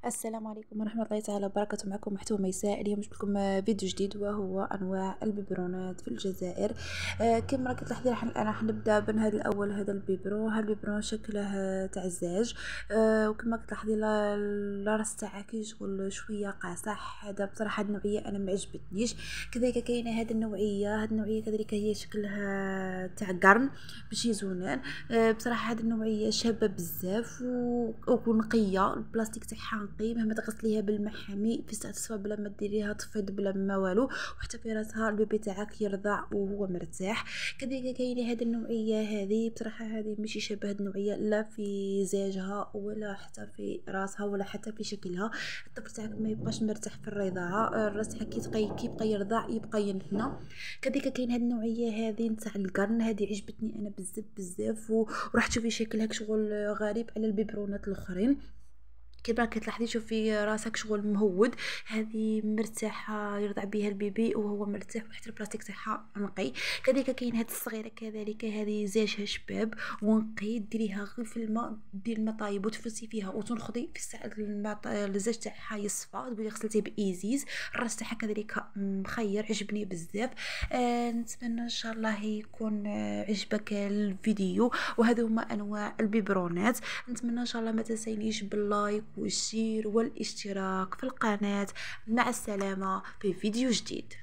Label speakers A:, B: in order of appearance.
A: السلام عليكم ورحمة الله تعالى وبركاته. معكم محتوى ميساء. اليوم جبت لكم فيديو جديد وهو أنواع البيبرونات في الجزائر. كما راكي تلاحظي أنا حنبدا بين هذا الأول. هذا البيبرون شكله تعزاج. وكما تلاحظي الراس تاعها كيشغل شوية قاصح. هذا بصراحة هذه النوعية أنا ما عجبتنيش. كذلك كاينة هذه النوعية كذلك هي شكلها تاع قرن ماشي زونان. بصراحة هذه النوعية شابة بزاف ونقية. البلاستيك تاعها نقي مهما تغسليها بالماء حامي في ساعة تصفى بلا ما ديريها تفيض بلا ما والو، وحتى في راسها البيبي تاعك يرضع وهو مرتاح. كذلك كاينه هذه النوعيه هذه. بصراحه هذه ماشي شبه النوعيه لا في زاجها ولا حتى في راسها ولا حتى في شكلها. الطفل تاعك ما يبقاش مرتاح في الرضاعه. الراس تاعك كيبقى يرضع يبقى ينحنى. كذلك كاين هذه النوعيه هذه نتاع القرن. هذه عجبتني انا بزاف وراح تشوفي شكلها شغل غريب على البيبرونات الاخرين. كيما كتلاحظي شوفي راسك شغل مهود. هذه مرتاحه يرضع بها البيبي وهو مرتاح وحتى البلاستيك تاعها نقي. كذلك كاين هذه الصغيره كذلك هذه زاجها شباب ونقي. ديريها غير في الماء، دير الماء طايب وتفرسي فيها وتنخضي في الساعه الزاج تاعها يصفى تقولي غسلتيه بايزيز. الراس تاعها كذلك مخير عجبني بزاف. نتمنى ان شاء الله يكون عجبك الفيديو. وهذو هما انواع البيبرونات. نتمنى ان شاء الله ما تنسينيش باللايك والشير والاشتراك في القناة. مع السلامة في فيديو جديد.